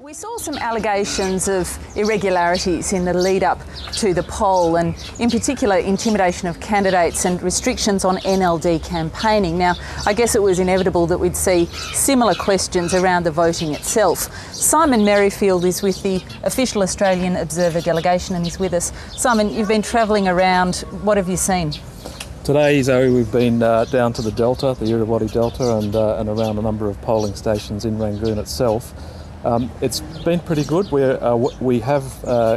We saw some allegations of irregularities in the lead up to the poll, and in particular intimidation of candidates and restrictions on NLD campaigning. Now, I guess it was inevitable that we'd see similar questions around the voting itself. Simon Merrifield is with the official Australian Observer delegation and is with us. Simon, you've been travelling around. What have you seen? Today, Zoe, we've been down to the Delta, the Irrawaddy Delta, and around a number of polling stations in Rangoon itself. It's been pretty good. We have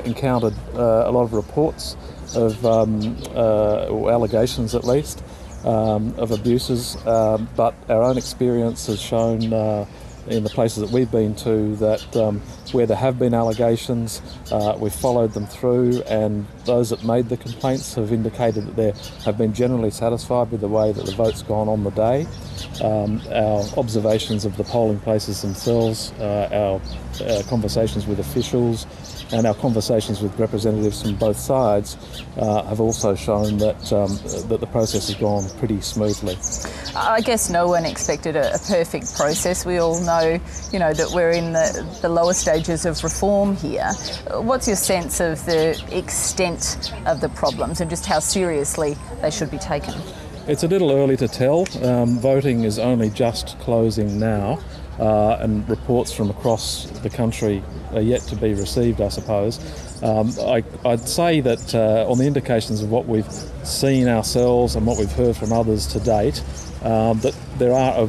encountered a lot of reports of, or allegations at least, of abuses, but our own experience has shown in the places that we've been to that where there have been allegations, we've followed them through, and those that made the complaints have indicated that they have been generally satisfied with the way that the vote's gone on the day. Our observations of the polling places themselves, our conversations with officials and our conversations with representatives from both sides have also shown that the process has gone pretty smoothly. I guess no one expected a perfect process. We all know, that we're in the lower stages of reform here. What's your sense of the extent of the problems and just how seriously they should be taken? It's a little early to tell. Voting is only just closing now, and reports from across the country are yet to be received, I suppose. I'd say that on the indications of what we've seen ourselves and what we've heard from others to date, that there are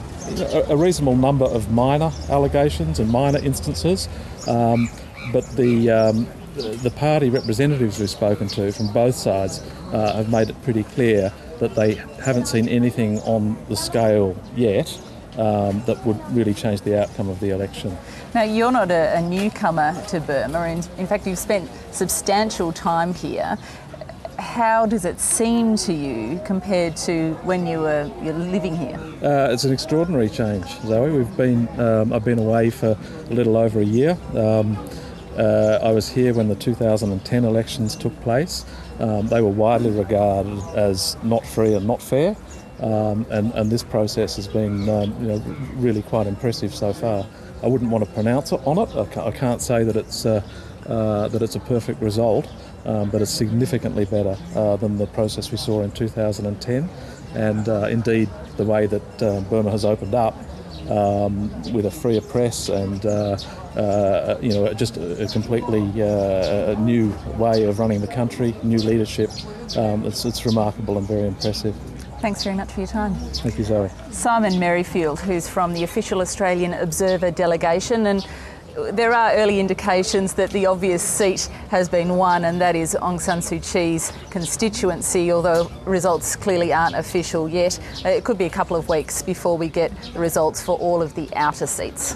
a reasonable number of minor allegations and minor instances, but the party representatives we've spoken to from both sides have made it pretty clear that they haven't seen anything on the scale yet that would really change the outcome of the election. Now, you're not a newcomer to Burma, and in fact you've spent substantial time here. How does it seem to you compared to when you're living here? It's an extraordinary change, Zoe. I've been away for a little over a year. I was here when the 2010 elections took place. They were widely regarded as not free and not fair, and this process has been really quite impressive so far. I wouldn't want to pronounce it on it. I can't say that it's a perfect result, but it's significantly better than the process we saw in 2010, and indeed the way that Burma has opened up with a freer press and just a completely new way of running the country, new leadership. It's remarkable and very impressive. Thanks very much for your time. Thank you, Zoe. Simon Merrifield, who's from the official Australian Observer delegation, and there are early indications that the obvious seat has been won, and that is Aung San Suu Kyi's constituency, although results clearly aren't official yet. It could be a couple of weeks before we get the results for all of the outer seats.